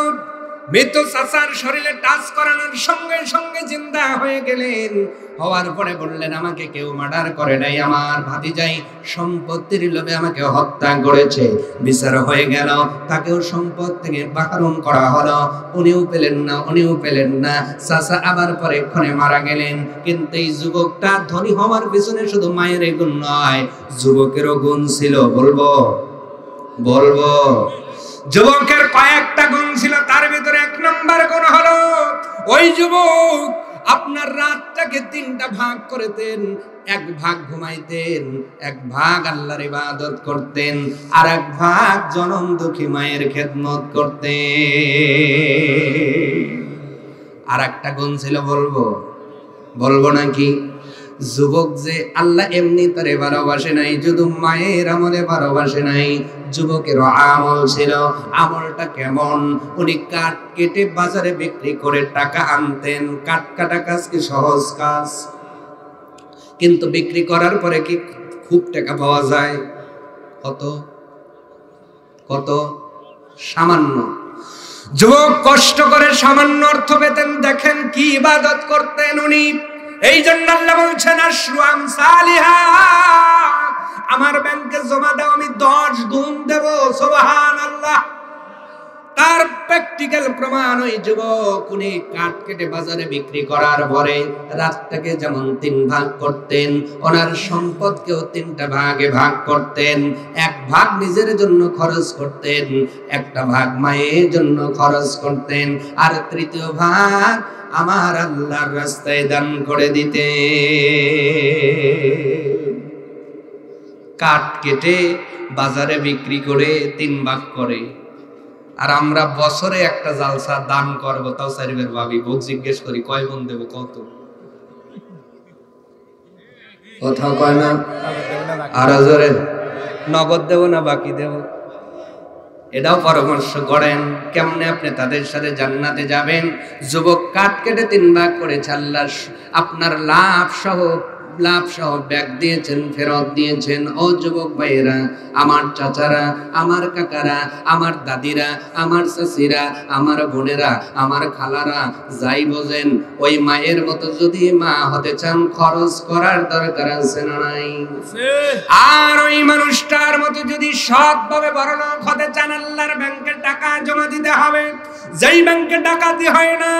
মৃত চাচার শরীরে টাচ করানোর সঙ্গে সঙ্গে জিন্দা হয়ে গেলেন। হওয়ার পরে বললেন, আমাকে কেউ মার্ডার করে নাই, আমার ভাতিজাই সম্পত্তির লোভে আমাকে হত্যা করেছে। বিচার হয়ে গেল, তাকেও সম্পদ থেকে বারণ করা হলো। উনিও পেলেন না, উনিও পেলেন না। চাচা আবার পরেক্ষণে মারা গেলেন। কিন্তু এই যুবকটা ধনী হওয়ার পিছনে শুধু মায়ের গুণ নয়, যুবকেরও গুণ ছিল। বলবো বলবো যুবকের কয়েকটা গুণ ছিল, তার ভিতরে 1 নম্বর গুণ হলো, ওই যুবক আপনার রাতটাকে 3টা ভাগ করতেন। 1 ভাগ ঘুমাইতেন, 1 ভাগ আল্লাহর ইবাদত করতেন, আর 1 ভাগ জনম দুঃখী মায়ের খেদমত করতেন। আর একটা গুণ ছিল, বলবো বলবো নাকি? যুবক যে আল্লাহ এমনি তারে ভালোবাসে নাই, শুধু মায়ের আমলে ভালোবাসে নাই, যুবকের আমল ছিল। আমলটা কেমন? উনি কাঠ কেটে বাজারে বিক্রি করে টাকা আনতেন। কাঠ কাটা কাজ কি সহজ কাজ? কিন্তু বিক্রি করার পরে কি খুব টাকা পাওয়া যায়? কত কত? সামান্য। যুবক কষ্ট করে সামান্য অর্থ পেতেন। দেখেন কি ইবাদত করতেন উনি। এই জন্য আল্লাহ বলছেন, আশরুআম সালিহা, আমার ব্যাংকে জমা দাও, আমি 10 গুণ দেব। সুবহানাল্লাহ। তার প্র্যাকটিক্যাল প্রমাণ, ওই যুবক উনি কাঠ কেটে বাজারে বিক্রি করার পরে রাতটাকে যেমন 3 ভাগ করতেন, ওনার সম্পদকেও 3টা ভাগে ভাগ করতেন। 1 ভাগ নিজের জন্য খরচ করতেন, 1টা ভাগ মায়ের জন্য খরচ করতেন, আর 3য় ভাগ আমার আল্লাহর রাস্তায় দান করে দিতে। কাঠ কেটে বাজারে বিক্রি করে 3 ভাগ করে। আর আমরা বছরে একটা জালসা দান করবো, তাও সারিবের ভাবি ভোগ জিজ্ঞেস করি, কয় মন দেবো? কত? কোথাও কয় না। আর জোরে, নগদ দেব না বাকি দেব? এটাও পরামর্শ করেন কেমনে আপনি তাদের সাথে জান্নাতে যাবেন। যুবক কাঠ কেটে 3 ভাগ করেছে, আল্লাহ আপনার লাভ সহ ব্যাগ দিয়েছেন, ফেরত দিয়েছেন। ও যুবক ভাইয়েরা, আমার চাচারা, আমার কাকারা, আমার দাদিরা, আমার চাচিরা, আমার বোনেরা, আমার খালারা, যাই বোঝেন, ওই মায়ের মতো যদি মা হতে চান, খরচ করার দরকার আছে না নাই? আর ওই মানুষটার মতো যদি সৎভাবে বড়লোক হতে চান, আল্লাহর ব্যাংকে টাকা জমা দিতে হবে। যেই ব্যাংকে ডাকাতি হয় না,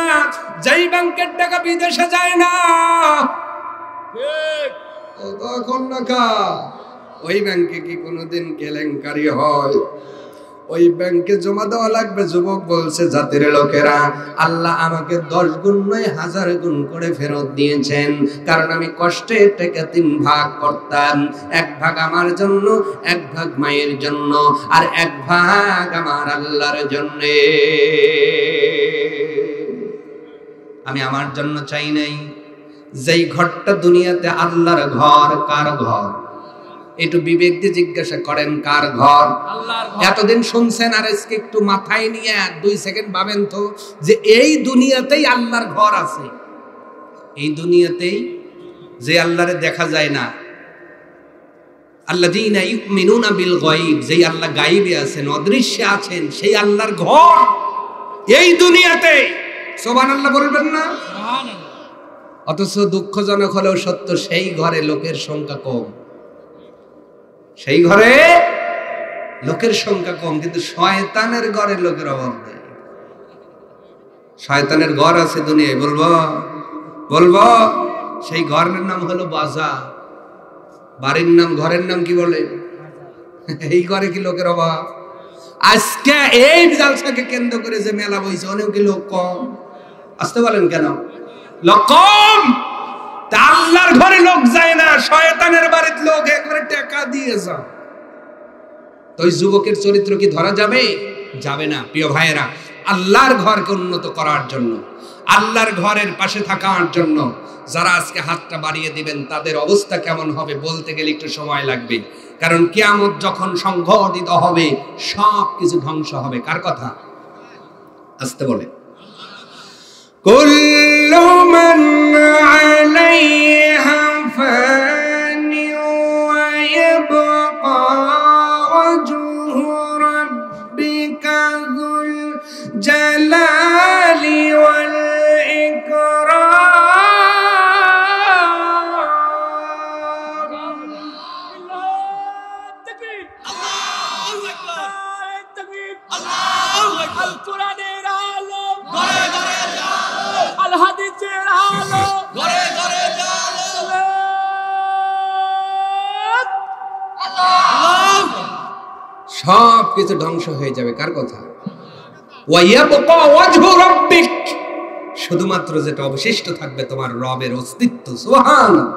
যেই ব্যাংকের টাকা বিদেশে যায় না, ওই ব্যাংকে কি কোনোদিন কেলেঙ্কারি হয়? ওই ব্যাংকে জমা দেওয়া লাগবে। যুবক বলছে, জাতির লোকেরা, আল্লাহ আমাকে 10 গুণ নয় 1000 গুণ করে ফেরত দিয়েছেন, কারণ আমি কষ্টে টাকা 3 ভাগ করতাম। 1 ভাগ আমার জন্য, 1 ভাগ মায়ের জন্য, আর 1 ভাগ আমার আল্লাহর জন্য। আমি আমার জন্য চাই নাই। যেই ঘরটা দুনিয়াতে আল্লাহর ঘর, কার ঘর? একটু বিবেক দিয়ে জিজ্ঞাসা করেন, কার ঘর? এতদিন শুনছেন, আর আজকে একটু মাথায় নিয়ে 2 সেকেন্ড ভাবেন তো, যে এই দুনিয়াতেই আল্লাহর ঘর আছে। এই দুনিয়াতেই যে আল্লাহরে দেখা যায় না, আল্লাযীনা ইউমিনুনা বিল গায়ব, যেই আল্লাহ গায়বে আছেন, অদৃশ্যে আছেন, সেই আল্লাহর ঘর এই দুনিয়াতে। সুবহানাল্লাহ বলবেন না? সুবহানাল্লাহ। অথচ দুঃখজনক হলেও সত্য, সেই ঘরে লোকের সংখ্যা কম। সেই ঘরে লোকের সংখ্যা কম, কিন্তু শয়তানের ঘরে লোকের অভাব নেই। শয়তানের ঘর আছে দুনিয়ায়, বলবো বলবো সেই ঘরের নাম হলো বাজার। বাড়ির নাম, ঘরের নাম কি বলে? এই ঘরে কি লোকের অভাব? আজকে এই জালসাকে কেন্দ্র করে যে মেলা বইছে, অনেক কি লোক কম? আসতে বলেন কেন লোক কম? আল্লাহর ঘরে লোক যায় না, শয়তানের বাড়িতে লোক একবারে টাকা দিয়ে যায়। তো ওই যুবকের চরিত্র কি ধরা যাবে? যাবে না। প্রিয় ভাইয়েরা, আল্লাহর ঘরকে উন্নত করার জন্য, আল্লাহর ঘরের পাশে থাকার জন্য যারা আজকে হাতটা বাড়িয়ে দিবেন তাদের অবস্থা কেমন হবে বলতে গেলে একটু সময় লাগবে। কারণ কিয়ামত যখন সংঘটিত হবে সব কিছু ধ্বংস হবে। কার কথা? আসতে বলে কুল্লু মান আলাইহা ফানি ওয়া ইয়াবকা ওয়াজহু রাব্বিকা যুল জালালি ওয়াল ইকরাম। আল কোরআনের আলো ঘরে ঘরে জালো, আল হাদিসের আলো ঘরে ঘরে জালো। আল্লাহ সব কিছু ধ্বংস হয়ে যাবে। কার কথা? ওয়া ইয়াবকা ওয়াজহু রাব্বিক, শুধুমাত্র যেটা অবশিষ্ট থাকবে তোমার রবের অস্তিত্ব। সুবহানাল্লাহ।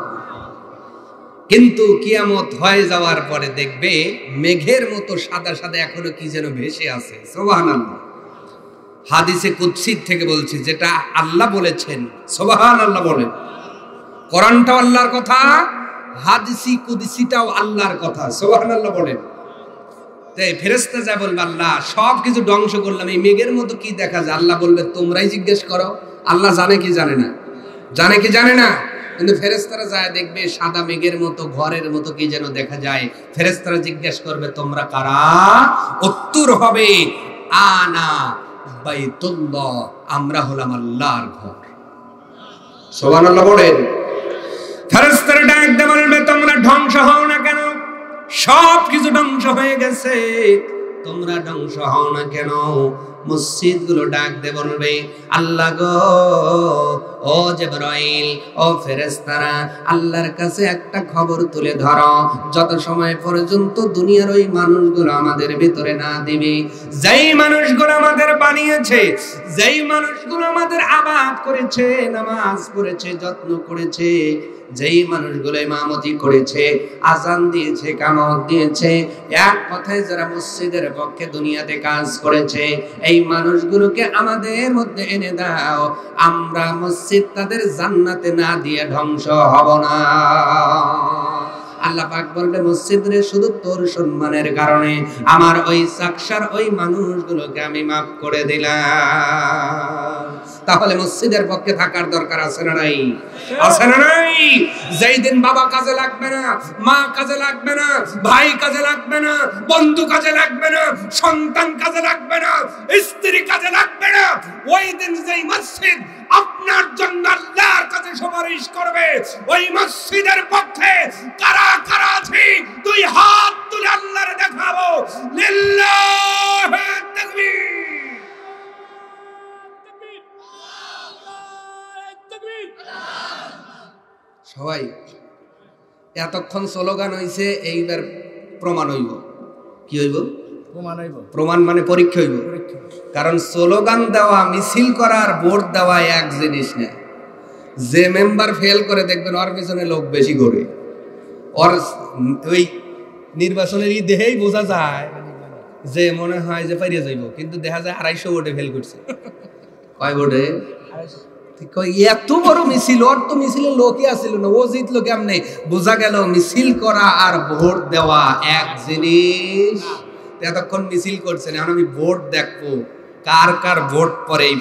কিন্তু কিয়ামত হয়ে যাওয়ার পরে দেখবে মেঘের মতো সাদা সাদা এখনো কি যেন ভেসে আছে। সুবহানাল্লাহ। হাদিসে কুদসি থেকে বলছি, যেটা আল্লাহ বলেছেন। সুবহানাল্লাহ বলেন। কোরআনটাও আল্লাহর কথা, হাদিসি কুদসিটাও আল্লাহর কথা। সুবহানাল্লাহ বলেন। তাই ফেরেশতা যা বলবে আল্লাহ সব কিছু ধ্বংস করলাম, এই মেঘের মতো কি দেখা যায়? আল্লাহ বলবে তোমরাই জিজ্ঞেস করো। আল্লাহ জানে কি জানে না? জানে কি জানে না? কিন্তু ফেরেশতারা যায় দেখবে সাদা মেঘের মতো ঘরের মতো কি যেন দেখা যায়। ফেরেশতারা জিজ্ঞেস করবে তোমরা কারা? উত্তর হবে আনা বাইতুল্লাহ, আমরা হলাম আল্লাহর ঘর। সুবহানাল্লাহ বলেন। ফেরেশতারা ডাক দিয়ে বলবে তোমরা ধ্বংস হও না কেন? সব কিছু ধ্বংস হয়ে গেছে, তোমরা ধ্বংস হও না কেন? মসজিদ গুলো ডাক দিয়ে বলবে আল্লাহ গো, ও জিবরাইল, ও ফেরেশতারা, আল্লাহর কাছে একটা খবর তুলে ধরো, যত সময় পর্যন্ত দুনিয়ার ওই মানুষগুলো আমাদের ভিতরে না দিবে, যেই মানুষগুলো আমাদের বানিয়েছে, যেই মানুষগুলো আমাদের আবাদ করেছে, নামাজ পড়েছে, যত্ন করেছে, যেই মানুষগুলো ইমামতি করেছে, আযান দিয়েছে, কামত দিয়েছে, এক কথায় যারা মসজিদের পক্ষে দুনিয়াতে কাজ করেছে, এই মানুষগুলোকে আমাদের মধ্যে এনে দাও, আমরা মসজিদ তাদের জান্নাতে না দিয়ে ধ্বংস হব না। আল্লাহ পাক বলবে মসজিদে শুধু তোর সম্মানের কারণে আমার ওই সাকসার ওই মানুষগুলোকে আমি মাফ করে দিলাম। তাহলে মসজিদের পক্ষে থাকার দরকার আছে না নাই? আছে না নাই? যেই দিন বাবা কাজে লাগবে না, মা কাজে লাগবে না, ভাই কাজে লাগবে না, বন্ধু কাজে লাগবে না, সন্তান কাজে লাগবে না, স্ত্রী কাজে লাগবে না, ওই দিন যেই মসজিদ আপনার জন্য আল্লাহর কাছে সুপারিশ করবে, ওই মসজিদের পক্ষে কারা কারা আছে দুই হাত তুলে আল্লাহরে দেখাবো। লিল্লাহি তাকবীর। সবাই এতক্ষণ স্লোগান হইছে, এইবার প্রমাণ হইব। কি হইব? প্রমাণ হইব। প্রমাণ মানে পরীক্ষা হইব। কারণ স্লোগান দেওয়া, মিছিল করার, ভোট দেওয়া এক জিনিস না। যে মেম্বার ফেল করে দেখবেন ওর পিছনে লোক বেশি করে, ওর ওই নির্বাচনের দেহেই বোঝা যায় যে মনে হয় যে পারিয়ে যাইব, কিন্তু দেখা যায় 250 ভোটে ফেল করছে। কয় ভোটে? এত বড় মিছিল, ওর তো মিছিলের লোকই আসছিল না, ও জিতলো কেমনে? বোঝা গেল মিছিল করা আর ভোট দেওয়া এক জিনিস। এতক্ষণ মিছিল করছেন, এখন আমি ভোট দেখবো কার কার ভোট পরে এই